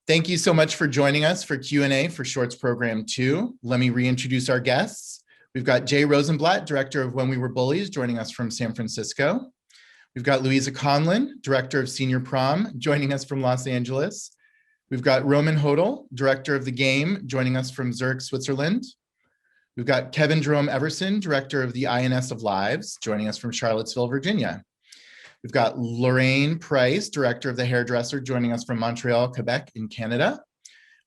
Thank you so much for joining us for Q&A for Shorts Program 2. Let me reintroduce our guests. We've got Jay Rosenblatt, Director of When We Were Bullies, joining us from San Francisco. We've got Luisa Conlon, Director of Senior Prom, joining us from Los Angeles. We've got Roman Hodel, Director of The Game, joining us from Zurich, Switzerland. We've got Kevin Jerome Everson, Director of the INS of Lives, joining us from Charlottesville, Virginia. We've got Lorraine Price, Director of the Hairdresser, joining us from Montreal, Quebec in Canada.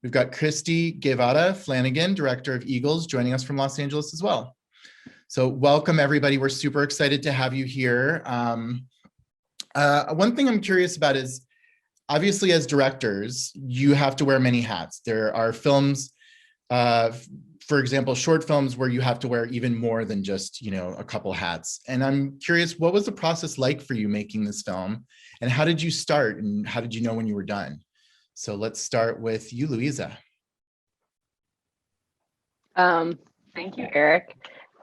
We've got Kristy Guevara-Flanagan, Director of Eagles, joining us from Los Angeles as well. So welcome everybody, we're super excited to have you here. One thing I'm curious about is, obviously as directors, you have to wear many hats. There are films, for example, short films where you have to wear even more than just, a couple hats. And I'm curious, what was the process like for you making this film? And how did you start? And how did you know when you were done? So let's start with you, Luisa. Thank you, Eric.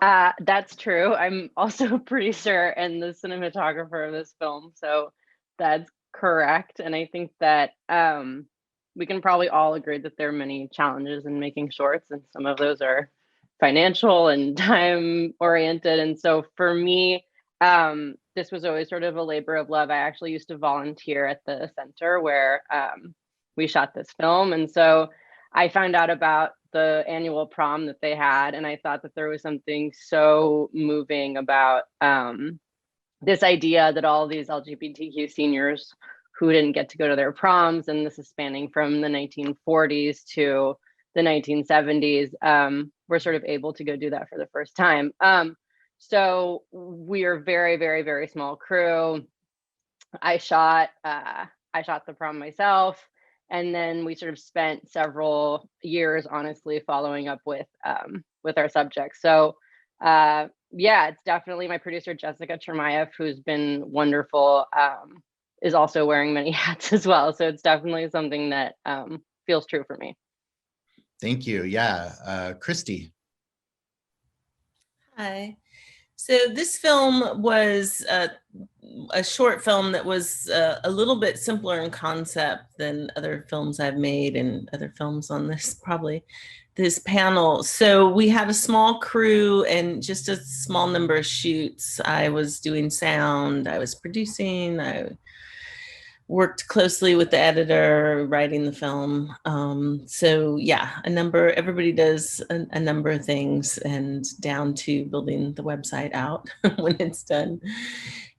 That's true. I'm also a producer and the cinematographer of this film. So that's correct. And I think that we can probably all agree that there are many challenges in making shorts, and some of those are financial and time oriented. And so for me, this was always sort of a labor of love. I actually used to volunteer at the center where we shot this film. And so I found out about the annual prom that they had, and I thought that there was something so moving about this idea that all these LGBTQ seniors who didn't get to go to their proms, and this is spanning from the 1940s to the 1970s, were sort of able to go do that for the first time. So we are very, very, very small crew. I shot the prom myself, and then we sort of spent several years, honestly, following up with our subjects. So yeah, it's definitely my producer, Jessica Chermayeff, who's been wonderful, is also wearing many hats as well. So it's definitely something that feels true for me. Thank you. Yeah. Kristy. Hi. So this film was a short film that was a little bit simpler in concept than other films I've made, and other films on this panel. So we had a small crew and just a small number of shoots. I was doing sound, I was producing, I worked closely with the editor, writing the film. So yeah, everybody does a number of things, and down to building the website out when it's done.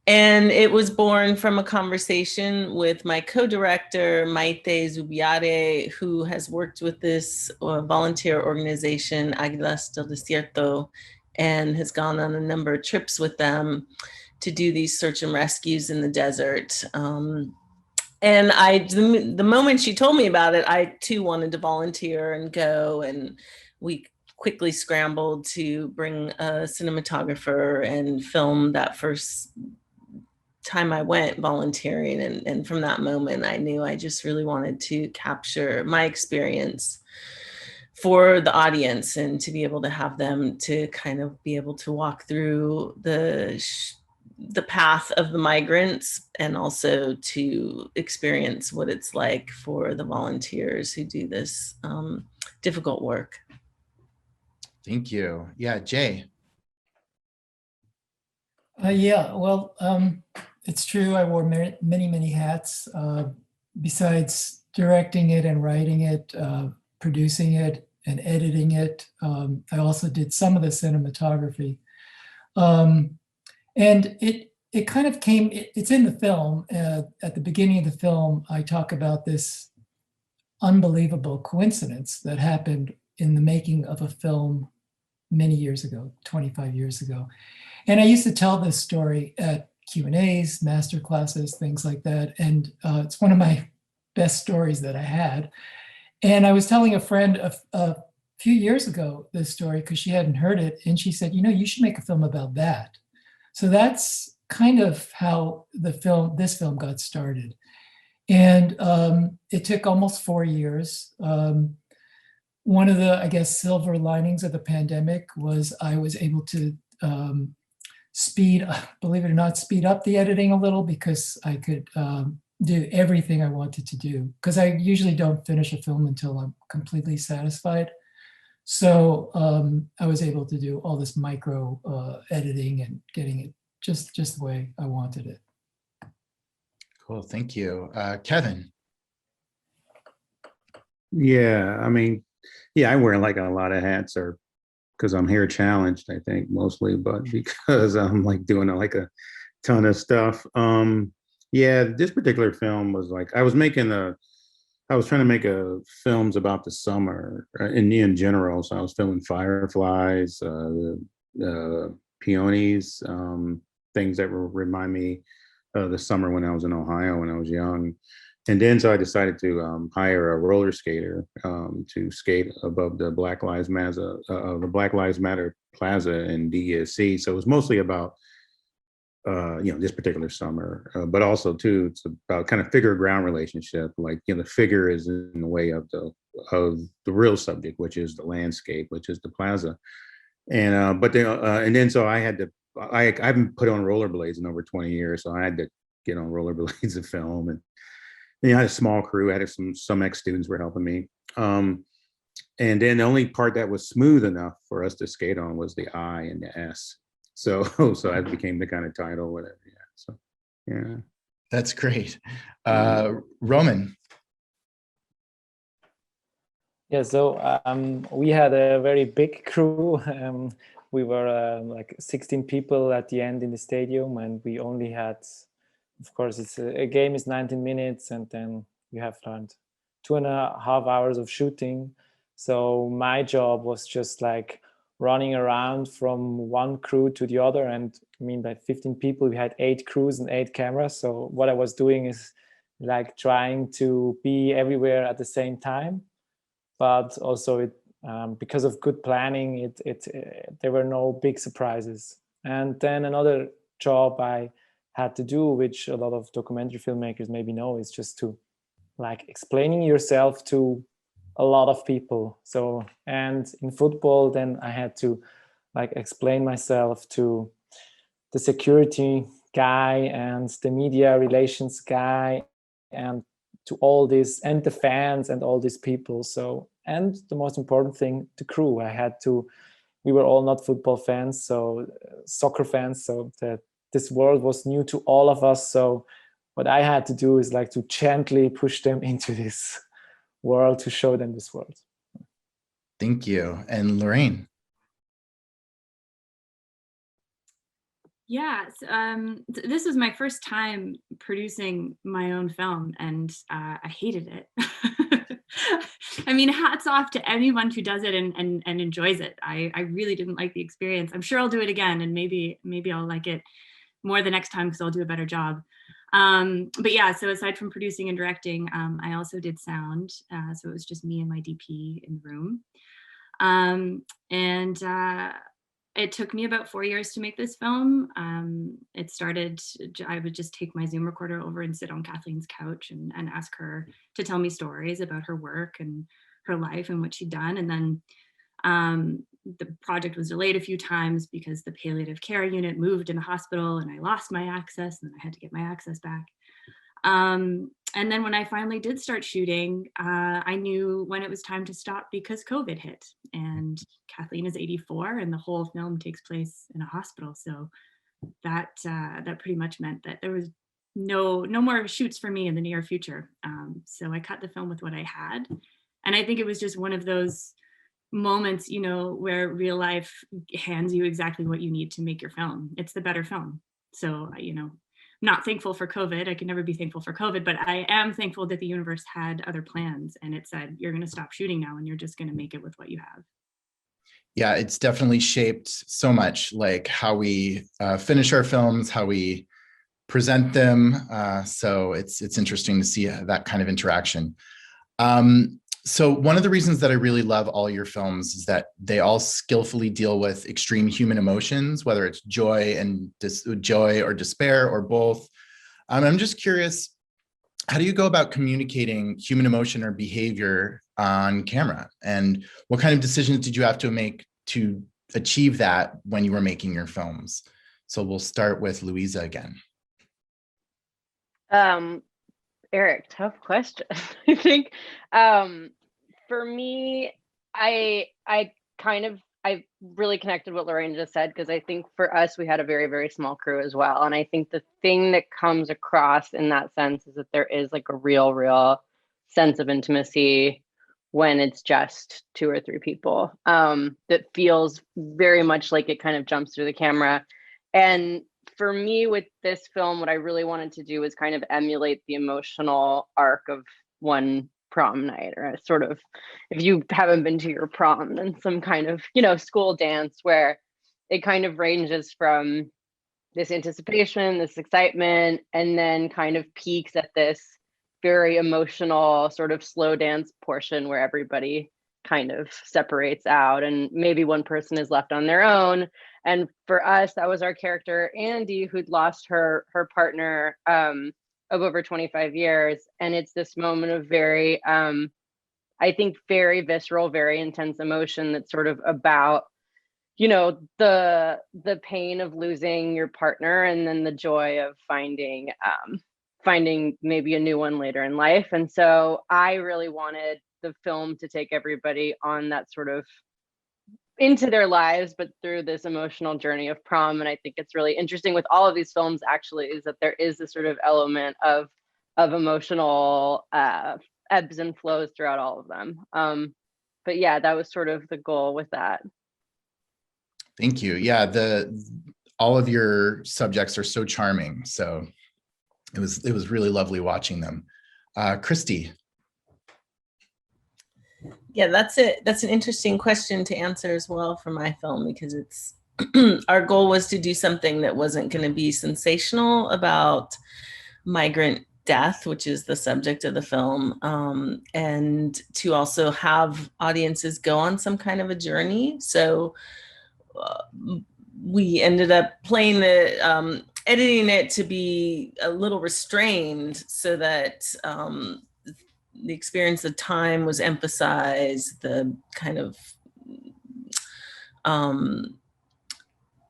And it was born from a conversation with my co-director, Maite Zubiare, who has worked with this volunteer organization, Águilas del Desierto, and has gone on a number of trips with them to do these search and rescues in the desert. And the moment she told me about it, I too wanted to volunteer and go, and we quickly scrambled to bring a cinematographer and film that first time I went volunteering. And from that moment, I knew I just really wanted to capture my experience for the audience, and to be able to have them to kind of be able to walk through the path of the migrants, and also to experience what it's like for the volunteers who do this difficult work. Thank you. Yeah, Jay. Yeah, well, it's true. I wore many, many hats. Besides directing it and writing it, producing it and editing it, I also did some of the cinematography. And it kind of came, it's in the film. At the beginning of the film, I talk about this unbelievable coincidence that happened in the making of a film many years ago, 25 years ago. And I used to tell this story at Q&As, master classes, things like that. And it's one of my best stories that I had. And I was telling a friend a few years ago this story because she hadn't heard it. And she said, you should make a film about that. So that's kind of how this film got started. And it took almost 4 years. One of the, I guess, silver linings of the pandemic was I was able to believe it or not, speed up the editing a little, because I could do everything I wanted to do, because I usually don't finish a film until I'm completely satisfied. So I was able to do all this micro editing and getting it just the way I wanted it. Cool, thank you. Kevin. Yeah, I mean, yeah, I wear like a lot of hats, or because I'm hair challenged, I think mostly, but because I'm like doing like a ton of stuff. Yeah, this particular film was like, I was trying to make a films about the summer in general. So I was filming fireflies, peonies, things that remind me of the summer when I was in Ohio when I was young. And then so I decided to hire a roller skater to skate above the Black Lives Matter Plaza in DSC. So it was mostly about this particular summer, but also too, it's about kind of figure-ground relationship. Like, the figure is in the way of the real subject, which is the landscape, which is the plaza. And and then so I had to, I haven't put on rollerblades in over 20 years, so I had to get on rollerblades to film. And I had a small crew. I had some ex-students were helping me. And then the only part that was smooth enough for us to skate on was the I and the S. So that became the kind of title, whatever. Yeah. So, yeah. That's great. Roman. Yeah, so we had a very big crew. We were like 16 people at the end in the stadium, and we only had, of course, it's a game is 19 minutes, and then you have around 2.5 hours of shooting. So my job was just like running around from one crew to the other. And I mean, by 15 people, we had 8 crews and 8 cameras. So what I was doing is like trying to be everywhere at the same time. But also because of good planning, there were no big surprises. And then another job I had to do, which a lot of documentary filmmakers maybe know, is just to like explaining yourself to a lot of people. So, and in football, then I had to like explain myself to the security guy and the media relations guy and to all this, and the fans and all these people. So, and the most important thing, the crew. We were all not football fans, so soccer fans. So this world was new to all of us. So what I had to do is like to gently push them into this world, to show them this world. Thank you. And Lorraine. Yeah, this was my first time producing my own film, and I hated it. I mean, hats off to anyone who does it and enjoys it. I really didn't like the experience. I'm sure I'll do it again, and maybe I'll like it more the next time because I'll do a better job. But yeah, so aside from producing and directing, I also did sound. So it was just me and my DP in the room. It took me about 4 years to make this film. It started, I would just take my Zoom recorder over and sit on Kathleen's couch and ask her to tell me stories about her work and her life and what she'd done. And then the project was delayed a few times because the palliative care unit moved in the hospital and I lost my access, and I had to get my access back. And then when I finally did start shooting, I knew when it was time to stop because COVID hit, and Kathleen is 84 and the whole film takes place in a hospital. So that pretty much meant that there was no more shoots for me in the near future. So I cut the film with what I had. And I think it was just one of those moments, where real life hands you exactly what you need to make your film. It's the better film. So, I'm not thankful for COVID. I can never be thankful for COVID, but I am thankful that the universe had other plans and it said, you're going to stop shooting now and you're just going to make it with what you have. Yeah, it's definitely shaped so much, like how we finish our films, how we present them. So it's interesting to see that kind of interaction. So one of the reasons that I really love all your films is that they all skillfully deal with extreme human emotions, whether it's joy or despair or both. I'm just curious, how do you go about communicating human emotion or behavior on camera? And what kind of decisions did you have to make to achieve that when you were making your films? So we'll start with Luisa again. Eric, tough question. I think for me, I really connected what Lorraine just said, because I think for us, we had a very, very small crew as well. And I think the thing that comes across in that sense is that there is like a real sense of intimacy when it's just 2 or 3 people, that feels very much like it kind of jumps through the camera. And for me with this film, what I really wanted to do was kind of emulate the emotional arc of one prom night, or a sort of, if you haven't been to your prom, then some kind of, school dance where it kind of ranges from this anticipation, this excitement, and then kind of peaks at this very emotional sort of slow dance portion where everybody kind of separates out and maybe one person is left on their own. And for us, that was our character, Andy, who'd lost her partner of over 25 years. And it's this moment of very, I think, very visceral, very intense emotion that's sort of about, the pain of losing your partner and then the joy of finding maybe a new one later in life. And so I really wanted the film to take everybody on that sort of into their lives, but through this emotional journey of prom. And I think it's really interesting with all of these films, actually, is that there is this sort of element of emotional ebbs and flows throughout all of them. But yeah, that was sort of the goal with that. Thank you. Yeah, all of your subjects are so charming. So it was really lovely watching them. Kristy. Yeah, that's an interesting question to answer as well for my film, because it's our goal was to do something that wasn't going to be sensational about migrant death, which is the subject of the film, and to also have audiences go on some kind of a journey. So we ended up playing editing it to be a little restrained so that the experience of time was emphasized, the kind of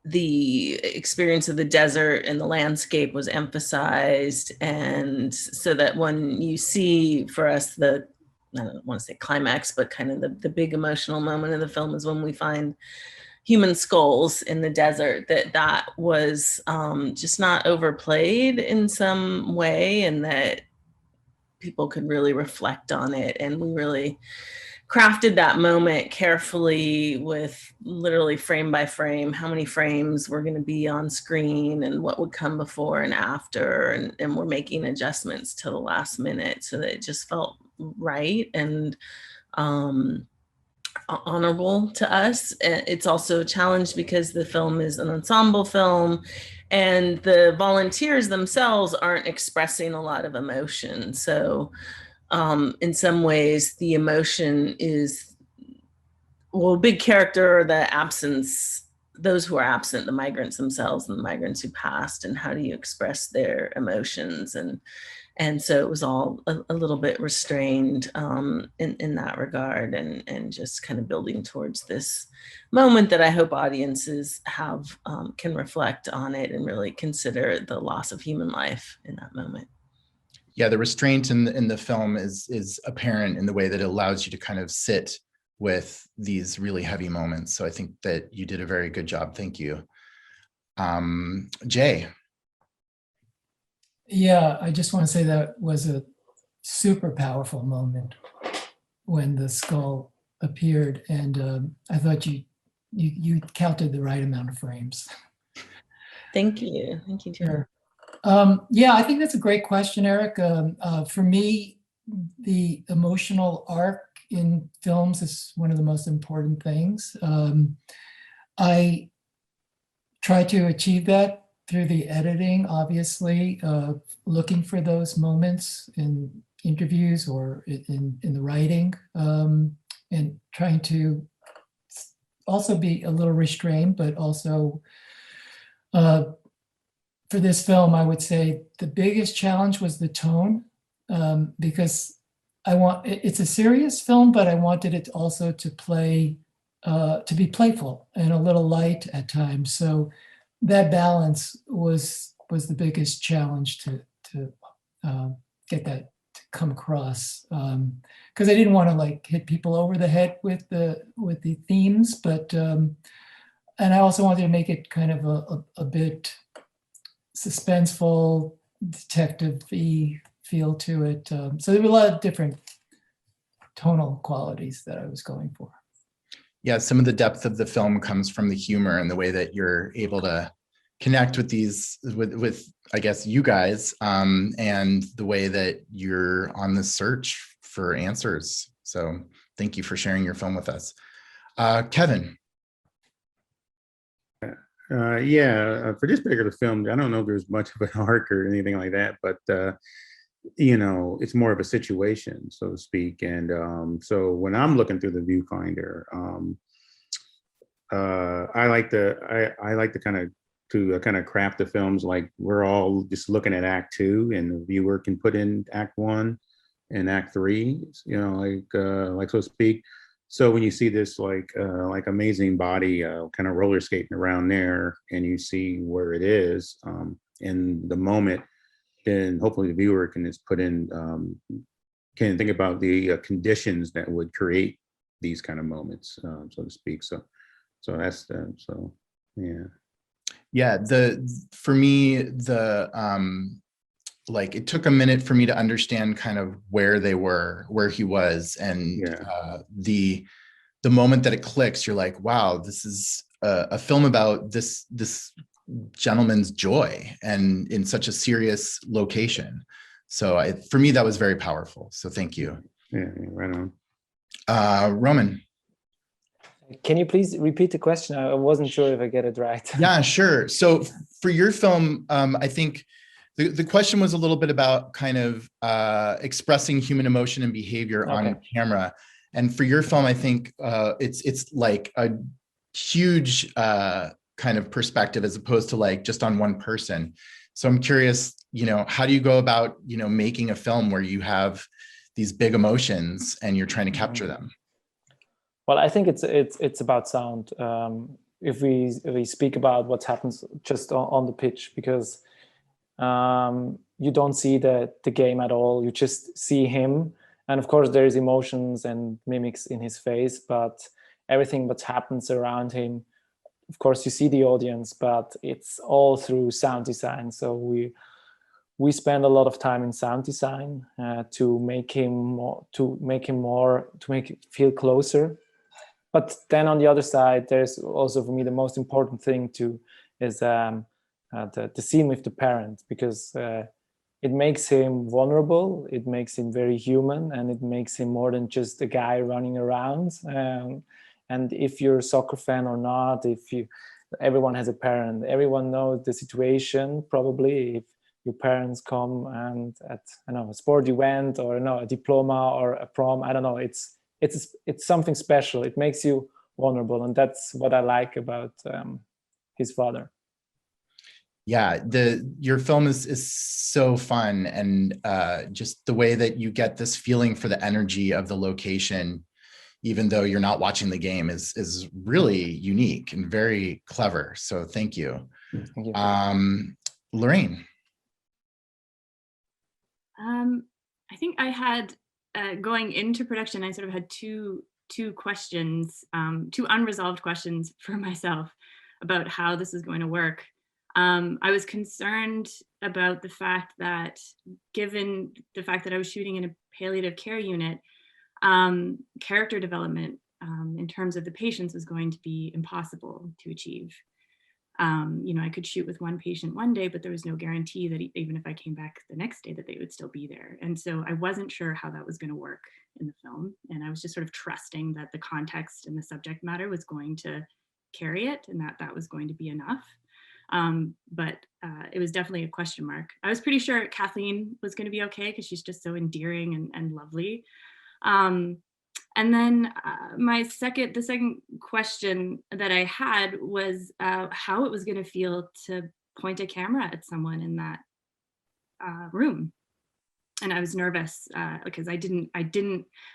the experience of the desert and the landscape was emphasized. And so that when you see, for us, I don't want to say climax, but kind of the big emotional moment of the film is when we find human skulls in the desert, that was just not overplayed in some way, and that people could really reflect on it. And we really crafted that moment carefully with literally frame by frame, how many frames were going to be on screen and what would come before and after. And we're making adjustments to the last minute so that it just felt right and honorable to us. It's also a challenge because the film is an ensemble film and the volunteers themselves aren't expressing a lot of emotion. So in some ways the emotion is, well, a big character, the absence, those who are absent, the migrants themselves and the migrants who passed, and how do you express their emotions. And so it was all a little bit restrained in that regard, and just kind of building towards this moment that I hope audiences have can reflect on it and really consider the loss of human life in that moment. Yeah, the restraint in the film is apparent in the way that it allows you to kind of sit with these really heavy moments. So I think that you did a very good job. Thank you. Jay. Yeah, I just want to say that was a super powerful moment when the skull appeared, and I thought you counted the right amount of frames. Thank you. Thank you, Jerome. Sure. Yeah, I think that's a great question, Eric. For me, the emotional arc in films is one of the most important things. I try to achieve that through the editing, obviously, looking for those moments in interviews or in the writing, and trying to also be a little restrained, but also for this film, I would say the biggest challenge was the tone, because it's a serious film, but I wanted it also to be playful and a little light at times. So that balance was the biggest challenge to get that come across, because I didn't want to like hit people over the head with the themes, but and I also wanted to make it kind of a bit suspenseful, detective-y feel to it. So there were a lot of different tonal qualities that I was going for. Yeah, some of the depth of the film comes from the humor and the way that you're able to connect with these, with I guess you guys, and the way that you're on the search for answers. So thank you for sharing your film with us. Kevin. For this particular film, I don't know if there's much of an arc or anything like that, but you know, it's more of a situation, so to speak. And so when I'm looking through the viewfinder, I like to kind of craft the films like we're all just looking at Act 2, and the viewer can put in Act 1 and Act 3, you know, like so to speak. So when you see this like amazing body kind of roller skating around there, and you see where it is in the moment, then hopefully the viewer can just put in, can think about the conditions that would create these kind of moments, so to speak. So that's so yeah. Yeah, for me, like it took a minute for me to understand kind of where they were, where he was, and Yeah. The moment that it clicks, you're like, wow, this is a film about this gentleman's joy, and in such a serious location. So for me, that was very powerful. So thank you. Yeah, right on. Roman. Can you please repeat the question? I wasn't sure if I get it right. Yeah, sure. So for your film, I think the question was a little bit about kind of expressing human emotion and behavior on camera. And for your film, I think it's like a huge kind of perspective as opposed to like just on one person. So I'm curious, you know, how do you go about, you know, making a film where you have these big emotions and you're trying to capture them? Well, I think it's about sound. If we speak about what happens just on the pitch, because you don't see the game at all. You just see him, and of course there is emotions and mimics in his face, but everything that happens around him, of course you see the audience, but it's all through sound design. So we spend a lot of time in sound design to make it feel closer. But then on the other side, there's also for me the most important thing is the scene with the parent, because it makes him vulnerable, it makes him very human, and it makes him more than just a guy running around. And if you're a soccer fan or not, everyone has a parent, everyone knows the situation probably. If your parents come and at a sport event, or a diploma or a prom, I don't know, it's something special. It makes you vulnerable, and that's what I like about his father. Yeah, your film is so fun, and just the way that you get this feeling for the energy of the location, even though you're not watching the game, is really unique and very clever. So thank you. Thank you. Lorraine. I think I had going into production, I sort of had two questions, two unresolved questions for myself about how this is going to work. I was concerned about the fact that, given the fact that I was shooting in a palliative care unit, character development in terms of the patients was going to be impossible to achieve. You know, I could shoot with one patient one day, but there was no guarantee that even if I came back the next day that they would still be there. And so I wasn't sure how that was going to work in the film. And I was just sort of trusting that the context and the subject matter was going to carry it, and that was going to be enough. But it was definitely a question mark. I was pretty sure Kathleen was going to be okay, because she's just so endearing and lovely. And then the second question that I had was how it was going to feel to point a camera at someone in that room. And I was nervous because I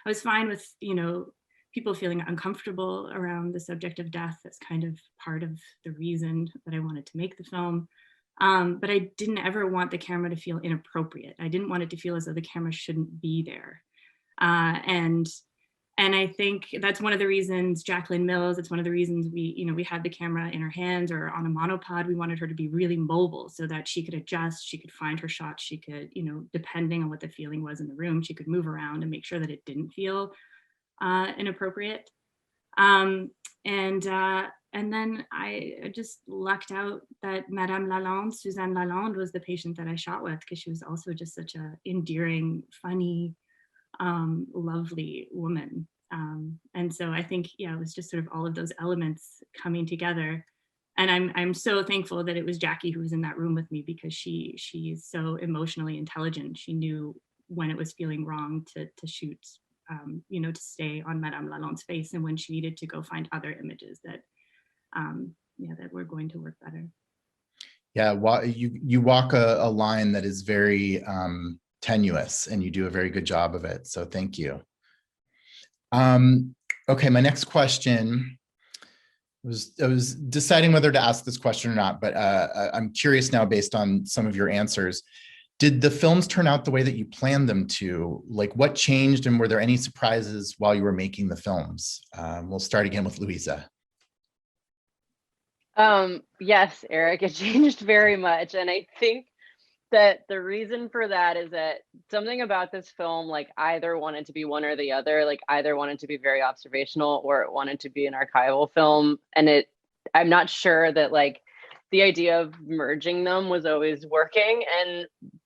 was fine with, you know, people feeling uncomfortable around the subject of death. That's kind of part of the reason that I wanted to make the film. But I didn't ever want the camera to feel inappropriate. I didn't want it to feel as though the camera shouldn't be there. And I think that's one of the reasons Jacqueline Mills, it's one of the reasons we had the camera in her hands or on a monopod. We wanted her to be really mobile so that she could adjust, she could find her shots, she could, depending on what the feeling was in the room, she could move around and make sure that it didn't feel inappropriate. And then I just lucked out that Madame Lalande, Suzanne Lalande, was the patient that I shot with, because she was also just such a endearing, funny, lovely woman. And so I think, it was just sort of all of those elements coming together. And I'm so thankful that it was Jackie who was in that room with me, because she's so emotionally intelligent. She knew when it was feeling wrong to shoot, to stay on Madame Lalande's face, and when she needed to go find other images that, that were going to work better. Yeah, you walk a line that is very tenuous, and you do a very good job of it. So thank you. Okay, my next question I was deciding whether to ask this question or not, but I'm curious now based on some of your answers. Did the films turn out the way that you planned them to? Like, what changed, and were there any surprises while you were making the films? We'll start again with Luisa. Yes, Eric, it changed very much. And I think that the reason for that is that something about this film, like, either wanted to be one or the other, like either wanted to be very observational or it wanted to be an archival film. And I'm not sure that like the idea of merging them was always working.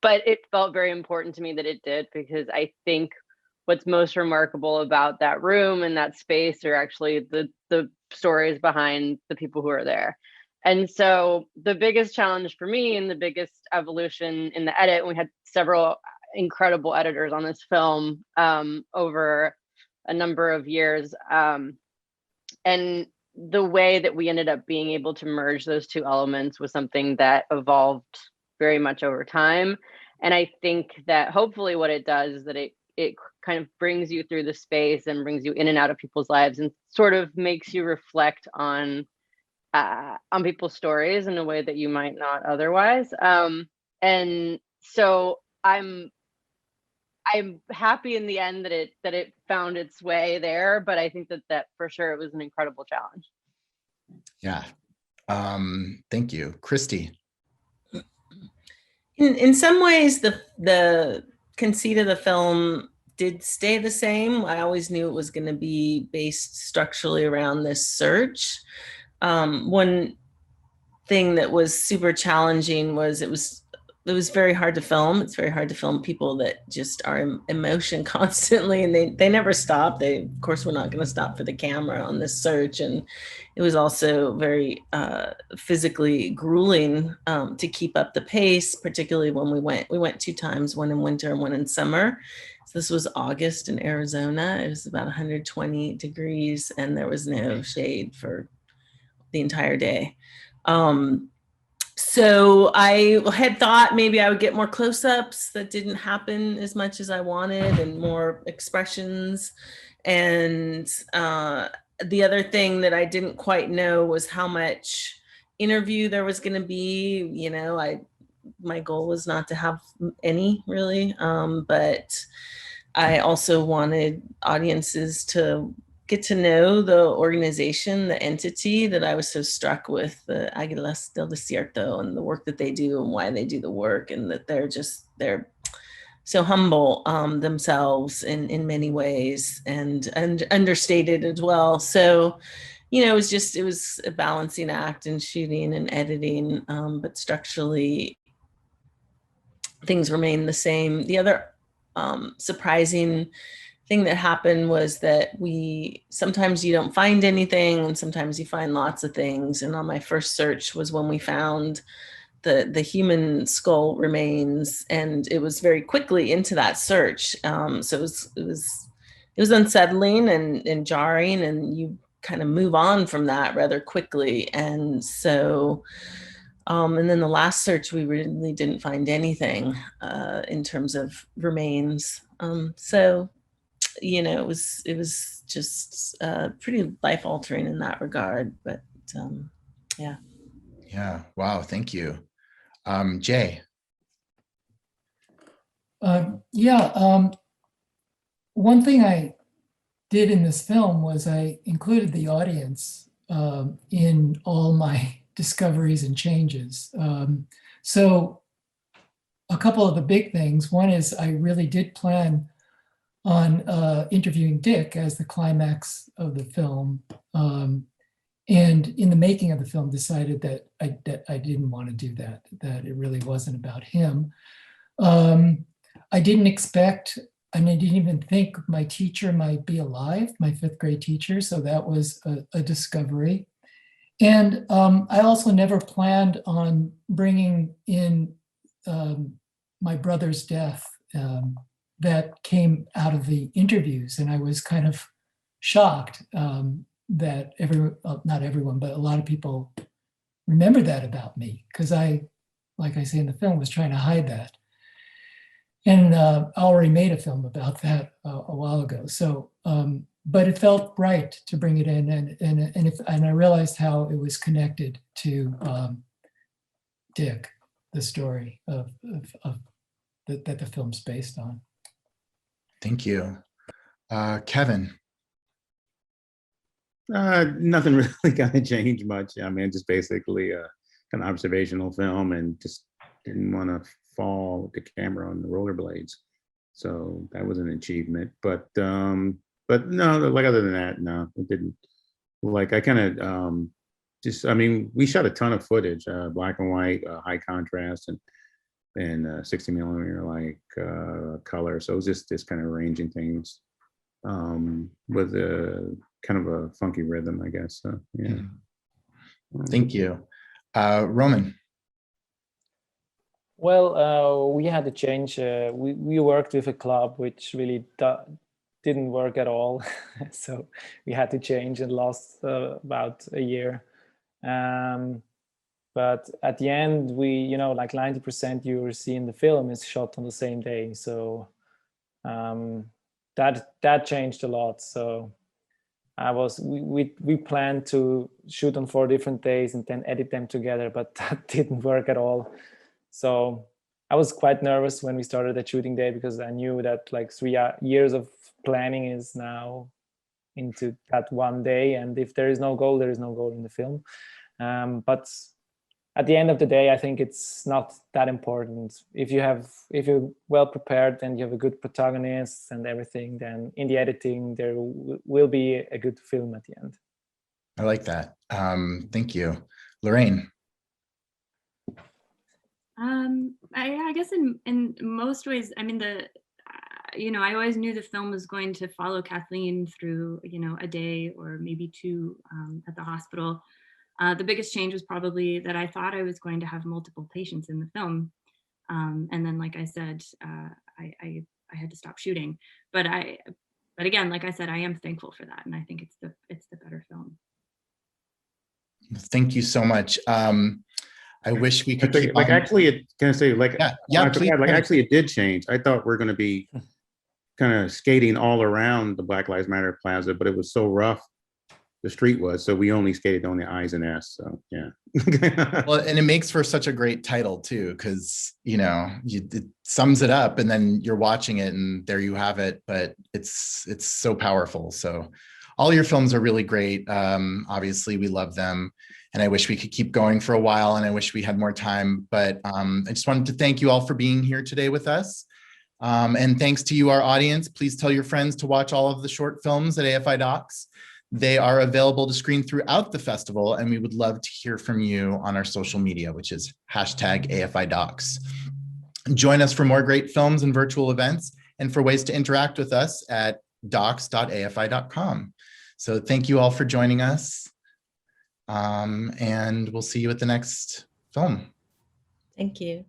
But it felt very important to me that it did, because I think what's most remarkable about that room and that space are actually the stories behind the people who are there. And so the biggest challenge for me and the biggest evolution in the edit, and we had several incredible editors on this film over a number of years. And the way that we ended up being able to merge those two elements was something that evolved very much over time. And I think that hopefully what it does is that it kind of brings you through the space and brings you in and out of people's lives and sort of makes you reflect on people's stories in a way that you might not otherwise. And so I'm happy in the end that it found its way there, but I think that for sure it was an incredible challenge. Yeah. Thank you. Kristy. In some ways, the conceit of the film did stay the same. I always knew it was going to be based structurally around this search. One thing that was super challenging was it was very hard to film. It's very hard to film people that just are in emotion constantly, and they never stop. Of course, we're not going to stop for the camera on this search. And it was also very physically grueling to keep up the pace, particularly when we went 2 times, one in winter and one in summer. So this was August in Arizona. It was about 120 degrees and there was no shade for the entire day. So I had thought maybe I would get more close-ups. That didn't happen as much as I wanted, and more expressions. And the other thing that I didn't quite know was how much interview there was going to be. My goal was not to have any really, but I also wanted audiences to get to know the organization, the entity that I was so struck with, the Águilas del Desierto, and the work that they do and why they do the work, and that they're so humble themselves in many ways, and understated as well. So, it was a balancing act in shooting and editing, but structurally things remain the same. The other surprising thing that happened was that sometimes you don't find anything and sometimes you find lots of things. And on my first search was when we found the human skull remains, and it was very quickly into that search. So it was unsettling and jarring, and you kind of move on from that rather quickly. And so and then the last search, we really didn't find anything in terms of remains. So it was just pretty life-altering in that regard. But yeah. Wow, thank you. Jay. One thing I did in this film was I included the audience in all my discoveries and changes. So a couple of the big things. One is I really did plan on interviewing Dick as the climax of the film. And in the making of the film decided that I didn't want to do that, that it really wasn't about him. I didn't expect, I didn't even think my teacher might be alive, my 5th grade teacher. So that was a discovery. And I also never planned on bringing in my brother's death. That came out of the interviews, and I was kind of shocked that not everyone, but a lot of people remember that about me, because I, like I say in the film, was trying to hide that. And I already made a film about that a while ago. So, but it felt right to bring it in, and I realized how it was connected to Dick, the story of that the film's based on. Thank you. Kevin. Nothing really kind of changed much. I mean, just basically an observational film, and just didn't want to fall with the camera on the rollerblades. So that was an achievement. But no, like other than that, no, it didn't. Like I kind of just, I mean, we shot a ton of footage, black and white, high contrast, and 60 millimeter like color. So it was just kind of arranging things with a kind of a funky rhythm, I guess. So yeah. Thank you. Roman. Well, we had to change. We worked with a club which really didn't work at all. So we had to change and lost about a year. But at the end, we, like 90% you see in the film is shot on the same day. So that changed a lot. So we planned to shoot on 4 different days and then edit them together, but that didn't work at all. So I was quite nervous when we started that shooting day, because I knew that like 3 years of planning is now into that one day. And if there is no goal, there is no goal in the film. But at the end of the day, I think it's not that important. If you're well prepared and you have a good protagonist and everything, then in the editing, there will be a good film at the end. I like that. Thank you. Lorraine. I guess in most ways, I mean, I always knew the film was going to follow Kathleen through, a day or maybe 2 at the hospital. The biggest change was probably that I thought I was going to have multiple patients in the film. And then, like I said, I had to stop shooting. But again, like I said, I am thankful for that. And I think it's the better film. Thank you so much. I wish we could keep like on. Actually, can I say like, yeah, please. Like actually it did change. I thought we're going to be kind of skating all around the Black Lives Matter Plaza, but it was so rough, the street was, so we only skated on the I's and S. So yeah. Well, and it makes for such a great title too, because it sums it up, and then you're watching it and there you have it. But it's so powerful. So all your films are really great. Obviously we love them, and I wish we could keep going for a while, and I wish we had more time. But I just wanted to thank you all for being here today with us. And thanks to you, our audience. Please tell your friends to watch all of the short films at AFIDOCS. They are available to screen throughout the festival, and we would love to hear from you on our social media, which is #AFIDocs. Join us for more great films and virtual events, and for ways to interact with us at docs.afi.com. So thank you all for joining us, and we'll see you at the next film. Thank you.